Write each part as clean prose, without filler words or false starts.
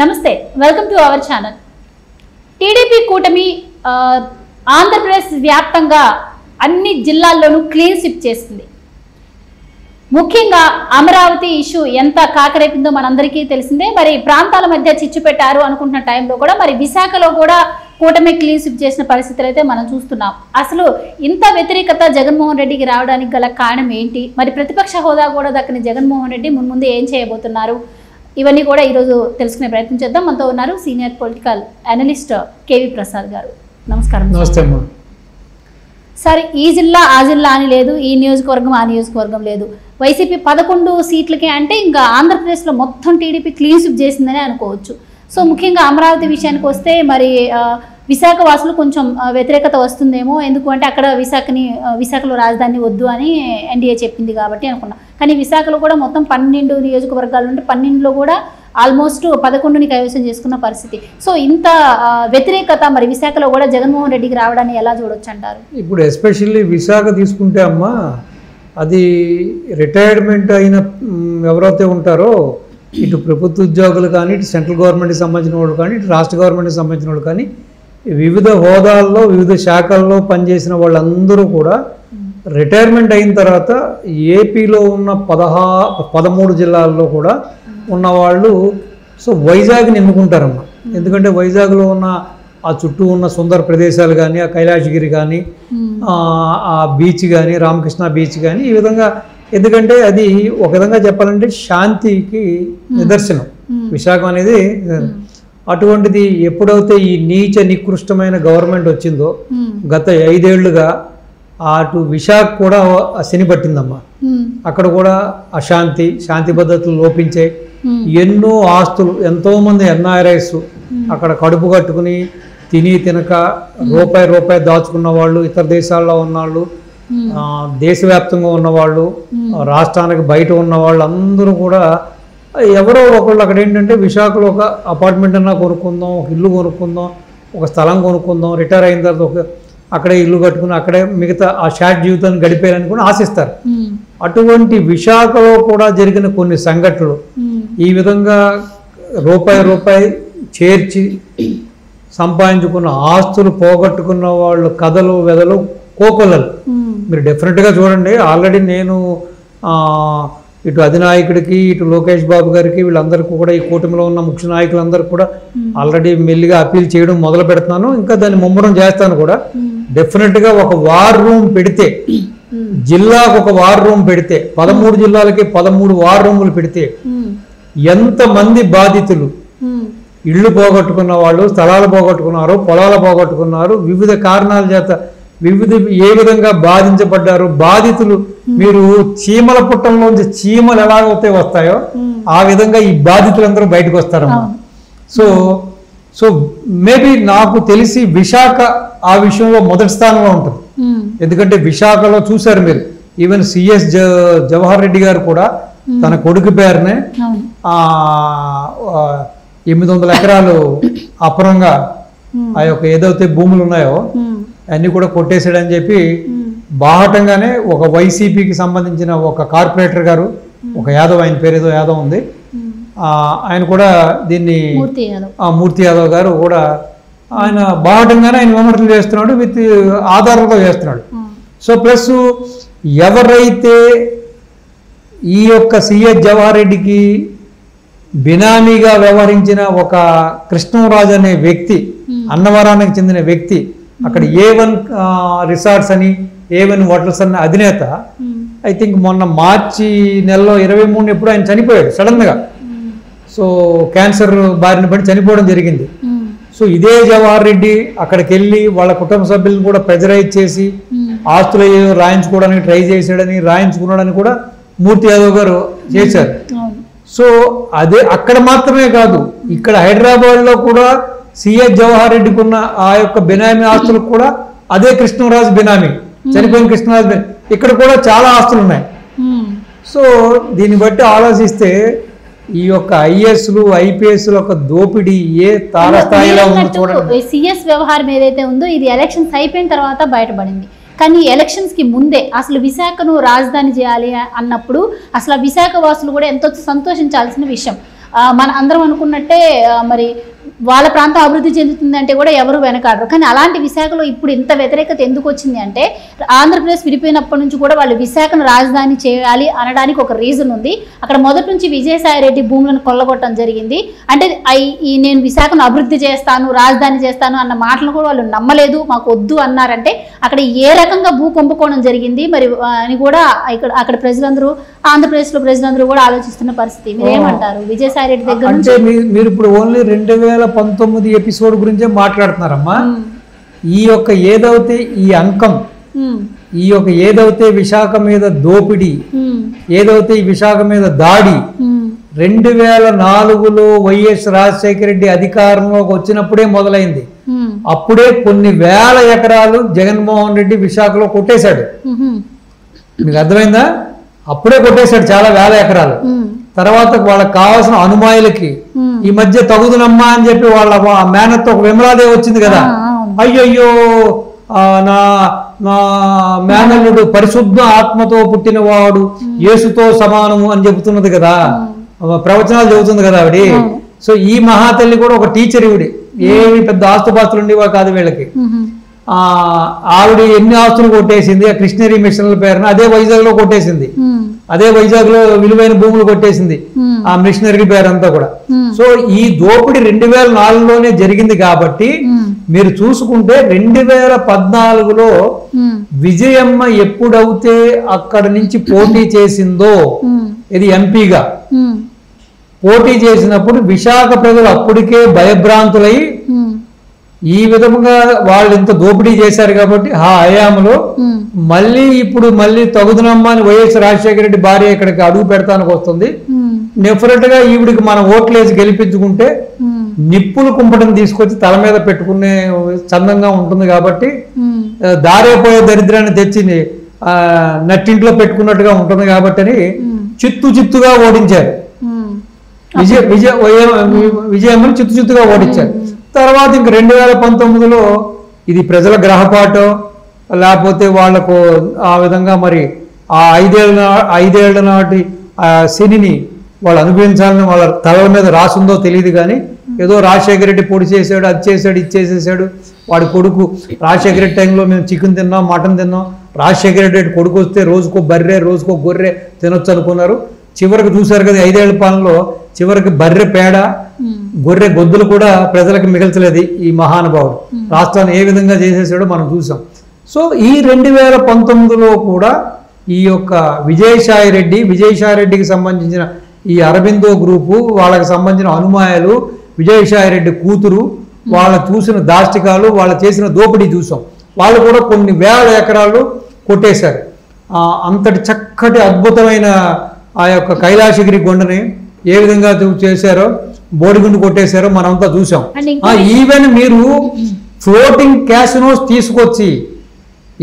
నమస్తే welcome to our channel. TDP కూటమి ఆంధ్రప్రదేశ్ వ్యాప్తంగా అన్ని జిల్లాల్లోనూ క్లీన్ స్వీప్ చేస్తుంది. ముఖ్యంగా అమరావతి ఇష్యూ ఎంత కాకరేపిందో మనందరికీ తెలిసిందే. మరి ప్రాంతాల మధ్య చిచ్చు పెట్టారు అనుకుంటున్న టైంలో కూడా మరి విశాఖలో కూడా కూటమి క్లీన్ స్వీప్ చేసిన పరిస్థితులు అయితే మనం చూస్తున్నాం. అసలు ఇంత వ్యతిరేకత జగన్మోహన్ రెడ్డికి రావడానికి గల కారణం ఏంటి? మరి ప్రతిపక్ష హోదా కూడా దక్కని జగన్మోహన్ రెడ్డి ముందు ఏం చేయబోతున్నారు? ఇవన్నీ కూడా ఈరోజు తెలుసుకునే ప్రయత్నం చేద్దాం. మనతో ఉన్నారు senior political analyst KV Prasad గారు. నమస్కారం. నమస్తే అమ్మా. సార్, ఈ జిల్లా ఆ జిల్లా అని లేదు, ఈ నియోజకవర్గం ఆ నియోజకవర్గం లేదు. వైసీపీ 11 సీట్లకి అంటే ఇంకా ఆంధ్రప్రదేశ్లో మొత్తం టీడీపీ క్లీన్ స్వీప్ చేసిందని అనుకోవచ్చు. సో ముఖ్యంగా అమరావతి విషయానికి వస్తే మరి విశాఖ వాసులు కొంచెం వ్యతిరేకత వస్తుందేమో, ఎందుకు అంటే అక్కడ విశాఖలో రాజధాని వద్దు అని ఎన్డీఏ చెప్పింది కాబట్టి అనుకున్నాం. కానీ విశాఖలో కూడా మొత్తం 12 నియోజకవర్గాలు ఉంటే 12లో కూడా ఆల్మోస్ట్ 11ని కైవసం చేసుకున్న పరిస్థితి. సో ఇంత వ్యతిరేకత మరి విశాఖలో కూడా జగన్మోహన్ రెడ్డికి రావడాన్ని ఎలా చూడొచ్చు అంటారు? ఇప్పుడు ఎస్పెషల్లీ విశాఖ తీసుకుంటే అమ్మా, అది రిటైర్మెంట్ అయిన ఎవరైతే ఉంటారో, ఇటు ప్రభుత్వ ఉద్యోగులు కానీ, ఇటు సెంట్రల్ గవర్నమెంట్కి సంబంధించిన వాళ్ళు కానీ, ఇటు రాష్ట్ర గవర్నమెంట్కి సంబంధించిన వాళ్ళు కానీ, వివిధ హోదాల్లో వివిధ శాఖల్లో పనిచేసిన వాళ్ళందరూ కూడా రిటైర్మెంట్ అయిన తర్వాత ఏపీలో ఉన్న 13 జిల్లాల్లో కూడా ఉన్నవాళ్ళు సో వైజాగ్ని ఎన్నుకుంటారమ్మా. ఎందుకంటే వైజాగ్లో ఉన్న ఆ చుట్టూ ఉన్న సుందర ప్రదేశాలు కానీ, ఆ కైలాసగిరి కానీ, ఆ బీచ్ కానీ, రామకృష్ణ బీచ్ కానీ, ఈ విధంగా. ఎందుకంటే అది ఒక విధంగా చెప్పాలంటే శాంతికి నిదర్శనం విశాఖ అనేది. అటువంటిది ఎప్పుడైతే ఈ నీచ నికృష్టమైన గవర్నమెంట్ వచ్చిందో గత 5 ఏళ్లుగా అటు విశాఖ కూడా శని పట్టిందమ్మా. అక్కడ కూడా శాంతి భద్రతలు లోపించాయి. ఎన్నో ఆస్తులు, ఎంతోమంది ఎన్ఆర్ఐస్ అక్కడ కడుపు కట్టుకుని తినక రూపాయి దాచుకున్న వాళ్ళు, ఇతర దేశాల్లో ఉన్నవాళ్ళు, దేశవ్యాప్తంగా ఉన్నవాళ్ళు, రాష్ట్రానికి బయట ఉన్న వాళ్ళు అందరూ కూడా ఎవరో ఒకళ్ళు అక్కడ ఏంటంటే విశాఖలో ఒక అపార్ట్మెంట్ అన్నా కొనుక్కుందాం, ఒక ఇల్లు కొనుక్కుందాం, ఒక స్థలం కొనుక్కుందాం, రిటైర్ అయిన తర్వాత అక్కడే ఇల్లు కట్టుకుని అక్కడే మిగతా ఆ షార్ట్ జీవితాన్ని గడిపేయాలని కూడా ఆశిస్తారు. అటువంటి విశాఖలో కూడా జరిగిన కొన్ని సంఘటనలు, ఈ విధంగా రూపాయి చేర్చి సంపాదించుకున్న ఆస్తులు పోగొట్టుకున్న వాళ్ళు కథలు వెదలు కోకొల్లలు మీరు డెఫినెట్గా చూడండి. ఆల్రెడీ నేను ఇటు అధినాయకుడికి, ఇటు లోకేష్ బాబు గారికి, వీళ్ళందరికీ కూడా ఈ కూటమిలో ఉన్న ముఖ్య నాయకులందరికీ కూడా ఆల్రెడీ మెల్లిగా అప్పీల్ చేయడం మొదలు పెడుతున్నాను. ఇంకా దాన్ని ముమ్మరం చేస్తాను కూడా. డెఫినెట్గా ఒక వార్ రూమ్ పెడితే, జిల్లాకు ఒక వార్ రూమ్ పెడితే, 13 జిల్లాలకి 13 వార్ రూములు పెడితే ఎంతమంది బాధితులు, ఇళ్ళు పోగొట్టుకున్న వాళ్ళు, స్థలాలు పోగొట్టుకున్నారు, పొలాలు పోగొట్టుకున్నారు, వివిధ కారణాల చేత ఏ విధంగా బాధించబడ్డారు బాధితులు. మీరు చీమల పుట్టంలోంచి చీమలు ఎలాగైతే వస్తాయో ఆ విధంగా ఈ బాధితులందరూ బయటకు వస్తారమ్మా. సో మేబీ నాకు తెలిసి విశాఖ ఆ విషయంలో మొదటి స్థానంలో ఉంటుంది. ఎందుకంటే విశాఖలో చూశారు మీరు, ఈవెన్ సిఎస్ జవహర్ రెడ్డి గారు కూడా తన కొడుకు పేరునే 800 ఎకరాలు అపరంగా ఆ యొక్క ఏదైతే భూములు ఉన్నాయో అన్నీ కూడా కొట్టేసాడని చెప్పి బాహటంగానే ఒక వైసీపీకి సంబంధించిన ఒక కార్పొరేటర్ గారు, ఒక యాదవ్, ఆయన పేరు ఏదో యాదవ్ ఉంది, ఆయన కూడా దీన్ని మూర్తి యాదవ్ గారు కూడా ఆయన బాహటంగానే ఆయన విమర్శలు చేస్తున్నాడు, విత్ ఆధారాలతో చేస్తున్నాడు. సో ప్లస్ ఎవరైతే ఈ యొక్క సిఎస్ జవహర్ రెడ్డికి బినామీగా వ్యవహరించిన ఒక కృష్ణరాజు అనే వ్యక్తి, అన్నవరానికి చెందిన వ్యక్తి, అక్కడ A1 రిసార్ట్స్ అని, A1 హోటల్స్ అన్న అధినేత, ఐ థింక్ మొన్న మార్చి నెలలో 23 ఎప్పుడు ఆయన చనిపోయాడు సడన్గా. సో క్యాన్సర్ బారిన పడి చనిపోవడం జరిగింది. సో ఇదే జవహర్ రెడ్డి అక్కడికి వెళ్ళి వాళ్ళ కుటుంబ సభ్యులను కూడా ప్రెజరైజ్ చేసి ఆస్తులు రాయించుకోవడానికి ట్రై చేశాడని, రాయించుకున్నాడని కూడా మూర్తి యాదవ్ గారు చేశారు. సో అదే అక్కడ మాత్రమే కాదు, ఇక్కడ హైదరాబాద్లో కూడా సిఎస్ జవహర్ రెడ్డికి ఉన్న ఆ యొక్క బినామీ ఆస్తులకు కూడా అదే కృష్ణరాజు బినామీ, చనిపోయిన కృష్ణరాజు, ఇక్కడ కూడా చాలా ఆస్తులు ఉన్నాయి. సో దీన్ని బట్టి ఆలోచిస్తే ఈ యొక్క ఐఏఎస్లు ఐపీఎస్లు ఒక దోపిడీ ఏ తారస్థాయిలో ఉందో చూడండి. సిఎస్ వ్యవహారం ఏదైతే ఉందో ఇది ఎలక్షన్స్ అయిపోయిన తర్వాత బయటపడింది. కానీ ఎలక్షన్స్కి ముందే అసలు విశాఖను రాజధాని చేయాలి అన్నప్పుడు అసలు విశాఖ వాసులు కూడా ఎంతో సంతోషించాల్సిన విషయం. మన అందరం అనుకున్నట్టే మరి వాళ్ళ ప్రాంతం అభివృద్ధి చెందుతుంది అంటే కూడా ఎవరు వెనకాడరు. కానీ అలాంటి విశాఖలో ఇప్పుడు ఇంత వ్యతిరేకత ఎందుకు వచ్చింది అంటే ఆంధ్రప్రదేశ్ విడిపోయినప్పటి నుంచి కూడా వాళ్ళు విశాఖను రాజధాని చేయాలి అనడానికి ఒక రీజన్ ఉంది. అక్కడ మొదటి నుంచి విజయసాయిరెడ్డి భూములను కొల్లగొట్టడం జరిగింది. అంటే నేను విశాఖను అభివృద్ధి చేస్తాను, రాజధాని చేస్తాను అన్న మాటలు కూడా వాళ్ళు నమ్మలేదు, మాకు వద్దు అన్నారంటే అక్కడ ఏ రకంగా భూ కుంభకోణం జరిగింది మరి అని కూడా అక్కడ ప్రజలందరూ, ఆంధ్రప్రదేశ్లో ప్రజలందరూ కూడా ఆలోచిస్తున్న పరిస్థితి. మీరేమంటారు విజయసాయిరెడ్డి దగ్గర నుంచి? మీరు ఇప్పుడు ఓన్లీ 2019 ఎపిసోడ్ గురించే మాట్లాడుతున్నారమ్మా. ఈ యొక్క ఏదైతే ఈ అంకం, ఈ యొక్క ఏదైతే విశాఖ మీద దోపిడీ, ఏదైతే ఈ విశాఖ మీద దాడి 2004లో వైఎస్ రాజశేఖర రెడ్డి అధికారంలోకి వచ్చినప్పుడే మొదలైంది. అప్పుడే కొన్ని వేల ఎకరాలు జగన్మోహన్ రెడ్డి విశాఖలో కొట్టేశాడు. మీకు అర్థమైందా? అప్పుడే కొట్టేశాడు చాలా వేల ఎకరాలు. తర్వాత వాళ్ళకి కావాల్సిన అనుమాయులకి ఈ మధ్య తగుదునమ్మా అని చెప్పి వాళ్ళ మేనత్తో ఒక విమలాదేవి వచ్చింది కదా, అయ్యయ్యో నా నా మేనల్లుడు పరిశుద్ధ ఆత్మతో పుట్టినవాడు యేసుతో సమానము అని చెబుతున్నది కదా, ప్రవచనాలు చెబుతుంది కదా ఆవిడ. సో ఈ మహాతల్లి కూడా ఒక టీచర్. ఈవిడి ఏమి పెద్ద ఆస్తుపాస్తులు ఉండేవా కాదు వీళ్ళకి. ఆవిడ ఎన్ని ఆస్తులు కొట్టేసింది ఆ కృష్ణగిరి మిషన్ల పేరున, అదే వైజాగ్ లో కొట్టేసింది, అదే వైజాగ్ లో విలువైన భూములు కొట్టేసింది ఆ మిషనరీ పేరు అంతా కూడా. సో ఈ దోపిడీ 2004లోనే జరిగింది కాబట్టి మీరు చూసుకుంటే 2014లో విజయమ్మ ఎప్పుడైతే అక్కడ నుంచి పోటీ చేసిందో, ఇది ఎంపీగా పోటీ చేసినప్పుడు విశాఖ ప్రజలు అప్పటికే భయభ్రాంతులై ఈ విధంగా వాళ్ళు ఇంత దోపిడీ చేశారు కాబట్టి ఆ హయాంలో మళ్ళీ తగుదనమ్మా అని వైఎస్ రాజశేఖర రెడ్డి భార్య ఇక్కడికి అడుగు పెడతానికి వస్తుంది. డెఫినెట్ గా ఈవిడికి మనం ఓట్లేసి గెలిపించుకుంటే నిప్పులు కుంపటం తీసుకొచ్చి తల మీద పెట్టుకునే చందంగా ఉంటుంది కాబట్టి దారేపోయే దరిద్రాన్ని తెచ్చి నట్టింట్లో పెట్టుకున్నట్టుగా ఉంటుంది కాబట్టి అని చిత్తుగా ఓడించారు. విజయమ్మని చిత్తుగా ఓడించారు. తర్వాత ఇంక 2019లో ఇది ప్రజల గ్రహపాటో లేకపోతే వాళ్లకు ఆ విధంగా మరి ఆ ఐదేళ్ల నాటి శనిని వాళ్ళు అనుభవించాలని వాళ్ళ తలల మీద రాసుందో తెలియదు. కానీ ఏదో రాజశేఖర రెడ్డి పొడి చేశాడు, అది చేశాడు, ఇది చేసేసాడు. వాడి కొడుకు రాజశేఖర రెడ్డి టైంలో మేము చికెన్ తిన్నాం, మటన్ తిన్నాం, రాజశేఖర రెడ్డి కొడుకు వస్తే రోజుకో బర్రె రోజుకో గొర్రె తినొచ్చు అనుకున్నారు. చివరికి చూశారు కదా 5 ఏళ్ల పాలనలో చివరికి బర్రె పేడ గొర్రె గొద్దులు కూడా ప్రజలకు మిగల్చలేదు ఈ మహానుభావుడు. రాష్ట్రాన్ని ఏ విధంగా చేసేసాడో మనం చూసాం. సో ఈ 2019లో కూడా ఈ యొక్క విజయసాయిరెడ్డికి సంబంధించిన ఈ అరబిందో గ్రూపు, వాళ్ళకి సంబంధించిన అనుమాయాలు, విజయసాయిరెడ్డి కూతురు, వాళ్ళ చూసిన దాష్టికాలు, వాళ్ళు చేసిన దోపిడీ చూసాం. వాళ్ళు కూడా కొన్ని వేల ఎకరాలు కొట్టేశారు. అంతటి చక్కటి అద్భుతమైన ఆ యొక్క కైలాసగిరి కొండని ఏ విధంగా చేశారో, బోడిగుండు కొట్టేశారో మనంతా చూసాం. ఈవెన్ మీరు ఫ్లోటింగ్ క్యాసినోస్ తీసుకొచ్చి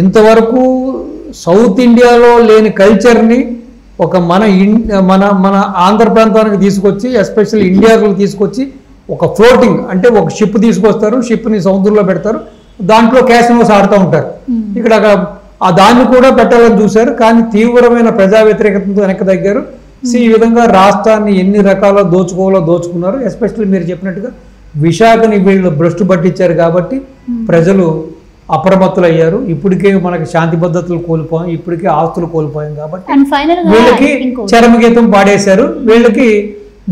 ఇంతవరకు సౌత్ ఇండియాలో లేని కల్చర్ని ఒక మన ఆంధ్ర ప్రాంతానికి తీసుకొచ్చి, ఎస్పెషల్లీ ఇండియాకు తీసుకొచ్చి ఒక ఫ్లోటింగ్ అంటే ఒక షిప్ తీసుకొస్తారు, షిప్ని సముద్రంలో పెడతారు, దాంట్లో క్యాసినోస్ ఆడుతూ ఉంటారు. ఇక్కడ దాన్ని కూడా పెట్టాలని చూశారు. కానీ తీవ్రమైన ప్రజా వ్యతిరేకతతో వెనక్కి తగ్గారు. ఈ విధంగా రాష్ట్రాన్ని ఎన్ని రకాల దోచుకున్నారు. ఎస్పెషల్లీ మీరు చెప్పినట్టుగా విశాఖని వీళ్ళు భ్రష్టు పట్టించారు కాబట్టి ప్రజలు అప్రమత్తులయ్యారు. ఇప్పటికే మనకి శాంతి భద్రతలు కోల్పోయాం, ఇప్పటికే ఆస్తులు కోల్పోయాం కాబట్టి వీళ్ళకి చరమగీతం పాడేశారు, వీళ్ళకి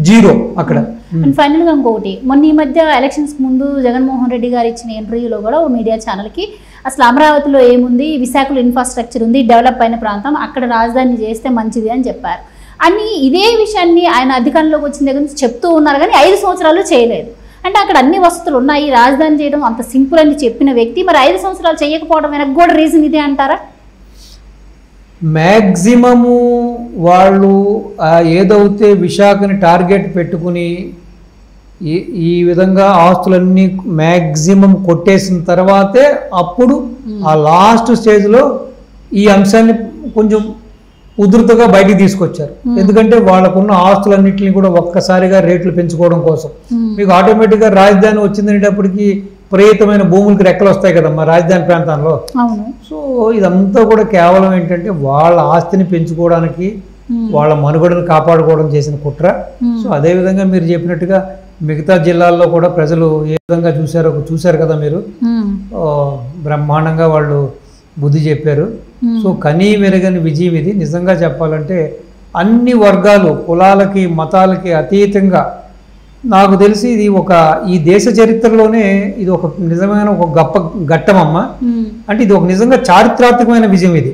జీరో అక్కడ. ఫైనల్ గా ఇంకొకటి, మొన్న ఈ మధ్య ఎలక్షన్స్ ముందు జగన్మోహన్ రెడ్డి గారు ఇచ్చిన ఇంటర్వ్యూలో కూడా ఓ మీడియా ఛానల్కి అసలు అమరావతిలో ఏముంది, విశాఖలో ఇన్ఫ్రాస్ట్రక్చర్ ఉంది, డెవలప్ అయిన ప్రాంతం, అక్కడ రాజధాని చేస్తే మంచిది అని చెప్పారు. అని ఇదే విషయాన్ని ఆయన అధికారంలోకి వచ్చిన దగ్గర నుంచి చెప్తూ ఉన్నారు, కానీ 5 సంవత్సరాలు చేయలేదు. అంటే అక్కడ అన్ని వసతులు ఉన్నాయి, రాజధాని చేయడం అంత సింపుల్ అని చెప్పిన వ్యక్తి మరి 5 సంవత్సరాలు చేయకపోవడం వెనక కూడా రీజన్ ఇదే అంటారా? మ్యాక్సిమము వాళ్ళు ఏదైతే విశాఖని టార్గెట్ పెట్టుకుని ఈ విధంగా ఆస్తులన్నీ మ్యాక్సిమం కొట్టేసిన తర్వాతే అప్పుడు ఆ లాస్ట్ స్టేజ్లో ఈ అంశాన్ని కొంచెం ఉధృతగా బయటికి తీసుకొచ్చారు. ఎందుకంటే వాళ్ళకున్న ఆస్తులన్నింటినీ కూడా ఒక్కసారిగా రేట్లు పెంచుకోవడం కోసం. మీకు ఆటోమేటిక్గా రాజధాని వచ్చిందనేటప్పటికి విపరీతమైన భూములకి రెక్కలు వస్తాయి కదమ్మా రాజధాని ప్రాంతంలో. సో ఇదంతా కూడా కేవలం ఏంటంటే వాళ్ళ ఆస్తిని పెంచుకోవడానికి వాళ్ళ మనుగడను కాపాడుకోవడం చేసిన కుట్ర. సో అదేవిధంగా మీరు చెప్పినట్టుగా మిగతా జిల్లాల్లో కూడా ప్రజలు ఏ విధంగా చూశారు కదా మీరు. బ్రహ్మాండంగా వాళ్ళు బుద్ధి చెప్పారు. సో కనీ మెరుగని విజయం ఇది. నిజంగా చెప్పాలంటే అన్ని వర్గాలు, కులాలకి, మతాలకి అతీతంగా నాకు తెలిసి ఇది ఈ దేశ చరిత్రలోనే ఇది ఒక నిజమైన ఒక గొప్ప ఘట్టమమ్మ. అంటే ఇది ఒక నిజంగా చారిత్రాత్మకమైన విజయం ఇది.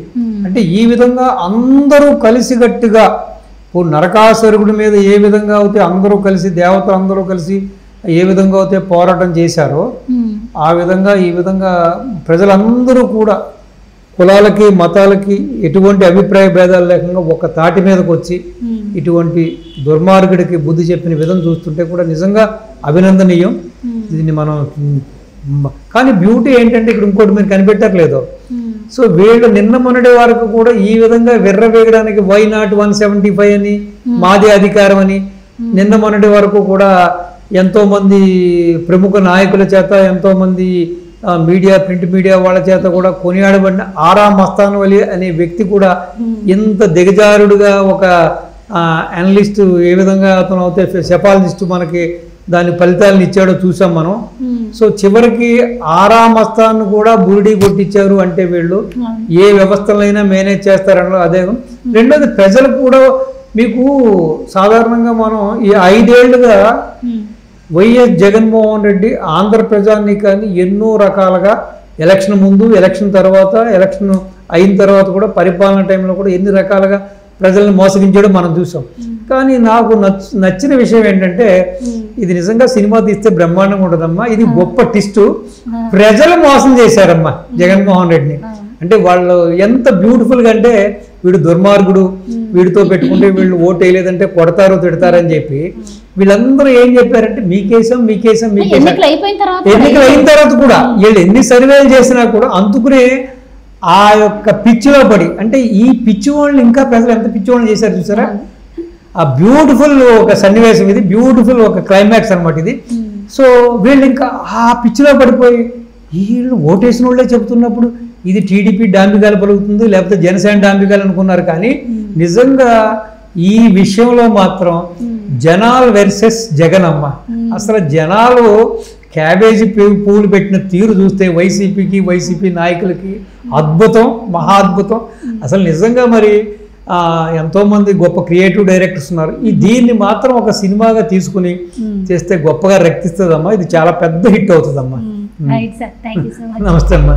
అంటే ఈ విధంగా అందరూ కలిసిగట్టుగా ఇప్పుడు నరకాసురుడి మీద ఏ విధంగా అయితే అందరూ కలిసి, దేవతలు అందరూ కలిసి ఏ విధంగా అయితే పోరాటం చేశారో ఆ విధంగా ఈ విధంగా ప్రజలందరూ కూడా కులాలకి, మతాలకి ఎటువంటి అభిప్రాయ భేదాలు లేకుండా ఒక తాటి మీదకి వచ్చి ఇటువంటి దుర్మార్గుడికి బుద్ధి చెప్పిన విధం చూస్తుంటే కూడా నిజంగా అభినందనీయం. దీన్ని మనం కానీ బ్యూటీ ఏంటంటే ఇక్కడ ఇంకోటి మీరు కనిపెట్టట్లేదు. సో వీళ్ళు నిన్న మొన్నటి వరకు కూడా ఈ విధంగా విర్రవేగడానికి వై నాట్ 175 అని, మాదే అధికారం అని నిన్న మొన్నటి వరకు కూడా ఎంతోమంది ప్రముఖ నాయకుల చేత, ఎంతోమంది మీడియా, ప్రింట్ మీడియా వాళ్ళ చేత కూడా కొనియాడబడిన ఆరా మస్తాన్ వలి అనే వ్యక్తి కూడా ఇంత దిగజారుడుగా ఒక అనలిస్ట్ ఏ విధంగా అతను అయితే సెపాలజిస్ట్ మనకి దాని ఫలితాలను ఇచ్చాడో చూసాం మనం. సో చివరికి ఆరా మస్తాన్ కూడా బురిడి కొట్టించారు అంటే వీళ్ళు ఏ వ్యవస్థలైనా మేనేజ్ చేస్తారనో అదే. రెండోది ప్రజలు కూడా మీకు సాధారణంగా మనం ఈ 5 ఏళ్లుగా వైఎస్ జగన్మోహన్ రెడ్డి ఆంధ్ర ప్రజానీకాన్ని ఎన్నో రకాలుగా ఎలక్షన్ ముందు, ఎలక్షన్ తర్వాత, ఎలక్షన్ అయిన తర్వాత కూడా పరిపాలన టైంలో కూడా ఎన్ని రకాలుగా ప్రజల్ని మోసగించాడో మనం చూసాం. కానీ నాకు నచ్చిన విషయం ఏంటంటే ఇది నిజంగా సినిమా తీస్తే బ్రహ్మాండంగా ఉంటుందమ్మా. ఇది గొప్ప ట్విస్ట్. ప్రజలు మోసం చేశారమ్మా జగన్మోహన్ రెడ్డిని. అంటే వాళ్ళు ఎంత బ్యూటిఫుల్గా అంటే వీడు దుర్మార్గుడు, వీడితో పెట్టుకుంటే వీళ్ళు ఓటు వేయలేదంటే కొడతారు, తిడతారని చెప్పి వీళ్ళందరూ ఏం చెప్పారంటే మీకేసాం ఎన్నికలు అయిన తర్వాత కూడా వీళ్ళు ఎన్ని సర్వేలు చేసినా కూడా అందుకునే ఆ యొక్క పిచ్చిలో పడి, అంటే ఈ పిచ్చి వాళ్ళని ఇంకా ప్రజలు ఎంత పిచ్చి వాళ్ళని చేశారు చూసారా. ఆ బ్యూటిఫుల్ ఒక సన్నివేశం ఇది, బ్యూటిఫుల్ ఒక క్లైమాక్స్ అనమాట ఇది. సో వీళ్ళు ఇంకా ఆ పిచ్చిలో పడిపోయి వీళ్ళు ఓటేసిన వాళ్ళే చెబుతున్నప్పుడు ఇది టీడీపీ డాంబికాలు పలుకుతుంది, లేకపోతే జనసేన డాంబికాలు అనుకున్నారు. కానీ నిజంగా ఈ విషయంలో మాత్రం జనాలు వర్సెస్ జగన్ అమ్మ. అసలు జనాలు క్యాబేజీ పువ్వులు పెట్టిన తీరు చూస్తే వైసీపీ నాయకులకి అద్భుతం, మహా అద్భుతం. అసలు నిజంగా మరి ఎంతోమంది గొప్ప క్రియేటివ్ డైరెక్టర్స్ ఉన్నారు. దీన్ని మాత్రం ఒక సినిమాగా తీసుకుని చేస్తే గొప్పగా రక్తిస్తుందమ్మా. ఇది చాలా పెద్ద హిట్ అవుతుందమ్మా. నమస్తే అమ్మా.